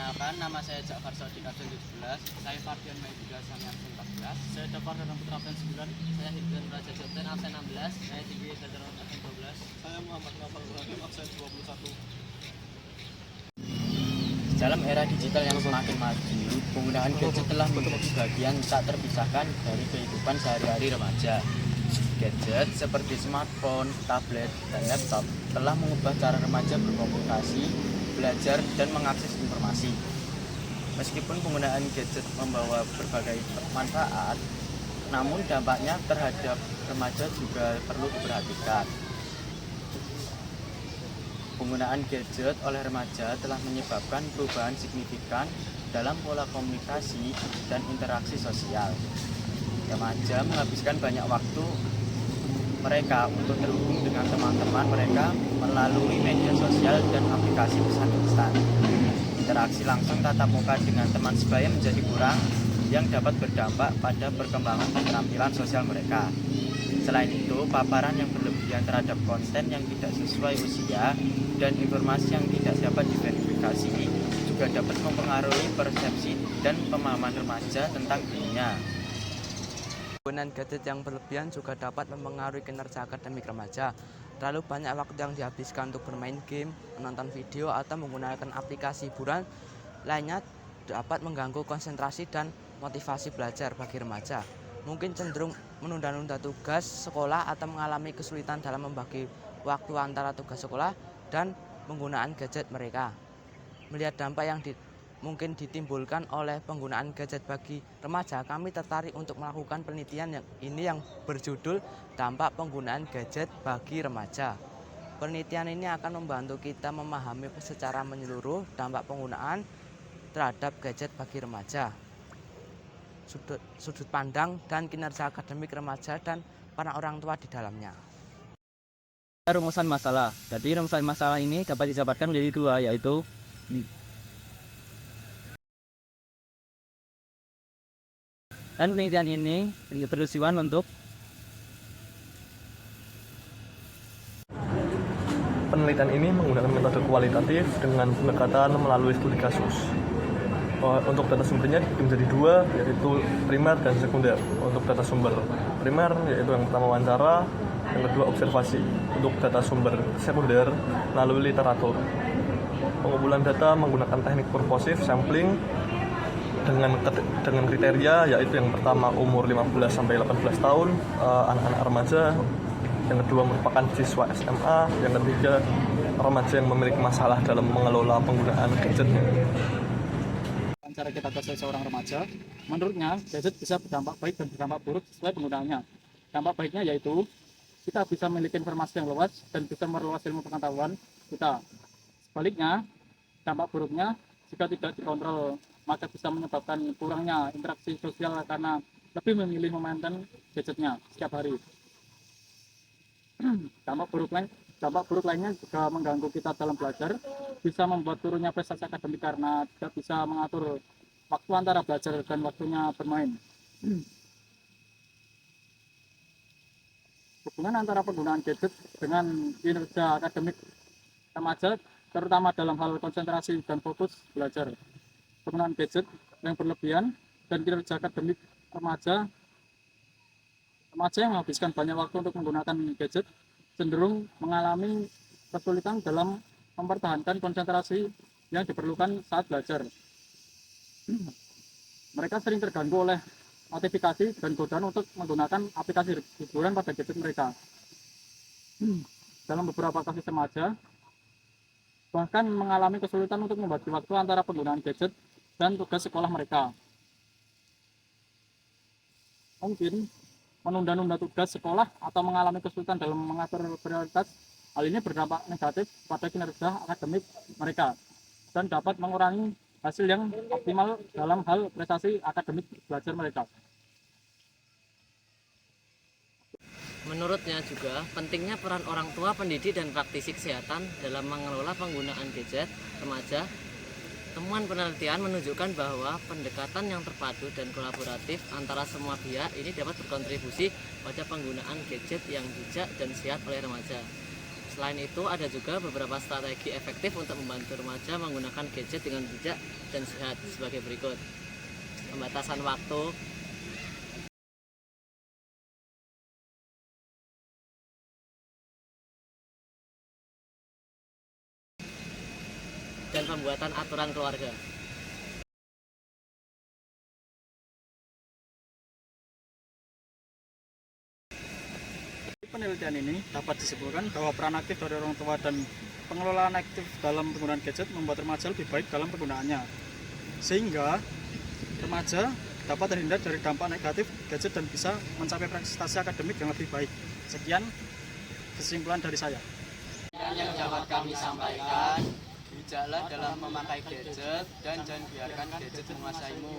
Perkenalkan, nama saya Ja'far Sodik Absen 17. Saya Fardian Maidika Sani Absen 14. Saya Dapar Danang Putra Absen 9. Saya Hidden Raja Jogten Absen 16. Saya Tinggi Sadar Absen 12. Saya Muhammad Nafal Ibrahim Absen 21. Dalam era digital yang semakin maju, penggunaan gadget telah menjadi bagian tak terpisahkan dari kehidupan sehari-hari remaja. Gadget seperti smartphone, tablet, dan laptop telah mengubah cara remaja berkomunikasi, belajar, dan mengakses informasi. Meskipun penggunaan gadget membawa berbagai manfaat, namun dampaknya terhadap remaja juga perlu diperhatikan. Penggunaan gadget oleh remaja telah menyebabkan perubahan signifikan dalam pola komunikasi dan interaksi sosial. Remaja menghabiskan banyak waktu mereka untuk terhubung dengan teman-teman mereka melalui media sosial dan aplikasi pesan instan. Interaksi langsung tatap muka dengan teman sebaya menjadi kurang, yang dapat berdampak pada perkembangan keterampilan sosial mereka. Selain itu, paparan yang berlebihan terhadap konten yang tidak sesuai usia dan informasi yang tidak dapat diverifikasi juga dapat mempengaruhi persepsi dan pemahaman remaja tentang dunia. Penggunaan gadget yang berlebihan juga dapat mempengaruhi kinerja akademik remaja. Terlalu banyak waktu yang dihabiskan untuk bermain game, menonton video, atau menggunakan aplikasi hiburan lainnya dapat mengganggu konsentrasi dan motivasi belajar bagi remaja. Mungkin cenderung menunda-nunda tugas sekolah atau mengalami kesulitan dalam membagi waktu antara tugas sekolah dan penggunaan gadget mereka. Melihat dampak yang mungkin ditimbulkan oleh penggunaan gadget bagi remaja, kami tertarik untuk melakukan penelitian yang berjudul Dampak Penggunaan Gadget Bagi Remaja. Penelitian ini akan membantu kita memahami secara menyeluruh dampak penggunaan terhadap gadget bagi remaja, sudut pandang dan kinerja akademik remaja dan para orang tua di dalamnya. Rumusan masalah. Jadi rumusan masalah ini dapat dijabarkan menjadi dua, yaitu dan penelitian ini bertujuan untuk penelitian ini menggunakan metode kualitatif dengan pendekatan melalui studi kasus. Untuk data sumbernya menjadi dua, yaitu primer dan sekunder. Untuk data sumber primer yaitu yang pertama wawancara, yang kedua observasi. Untuk data sumber sekunder melalui literatur. Pengumpulan data menggunakan teknik purposive sampling dengan kriteria yaitu yang pertama umur 15 sampai 18 tahun, anak-anak remaja, yang kedua merupakan siswa SMA, yang ketiga remaja yang memiliki masalah dalam mengelola penggunaan gadgetnya. Cara kita ke seorang remaja, menurutnya gadget bisa berdampak baik dan berdampak buruk sesuai penggunaannya. Dampak baiknya yaitu kita bisa memiliki informasi yang luas dan bisa meluas ilmu pengetahuan kita. Sebaliknya, dampak buruknya jika tidak dikontrol maka bisa menyebabkan kurangnya interaksi sosial karena lebih memilih memainkan gadgetnya setiap hari. Dampak buruk lainnya juga mengganggu kita dalam belajar, bisa membuat turunnya prestasi akademik karena tidak bisa mengatur waktu antara belajar dan waktunya bermain. Hubungan antara penggunaan gadget dengan kinerja akademik remaja, terutama dalam hal konsentrasi dan fokus belajar. Penggunaan gadget yang berlebihan dan kinerja akademik remaja yang menghabiskan banyak waktu untuk menggunakan gadget cenderung mengalami kesulitan dalam mempertahankan konsentrasi yang diperlukan saat belajar. Mereka sering terganggu oleh notifikasi dan godaan untuk menggunakan aplikasi hiburan pada gadget mereka. Dalam beberapa kasus remaja bahkan mengalami kesulitan untuk membagi waktu antara penggunaan gadget dan tugas sekolah mereka. Mungkin menunda-nunda tugas sekolah atau mengalami kesulitan dalam mengatur prioritas. Hal ini berdampak negatif pada kinerja akademik mereka dan dapat mengurangi hasil yang optimal dalam hal prestasi akademik belajar mereka. Menurutnya juga pentingnya peran orang tua, pendidik, dan praktisi kesehatan dalam mengelola penggunaan gadget remaja. Temuan penelitian menunjukkan bahwa pendekatan yang terpadu dan kolaboratif antara semua pihak ini dapat berkontribusi pada penggunaan gadget yang bijak dan sehat oleh remaja. Selain itu, ada juga beberapa strategi efektif untuk membantu remaja menggunakan gadget dengan bijak dan sehat sebagai berikut. Pembatasan waktu, dan pembuatan aturan keluarga. Penelitian ini dapat disimpulkan bahwa peran aktif dari orang tua dan pengelolaan aktif dalam penggunaan gadget membuat remaja lebih baik dalam penggunaannya. Sehingga remaja dapat terhindar dari dampak negatif gadget dan bisa mencapai prestasi akademik yang lebih baik. Sekian kesimpulan dari saya. Yang dapat kami sampaikan, bijaklah dalam memakai gadget dan jangan biarkan gadget menguasaimu.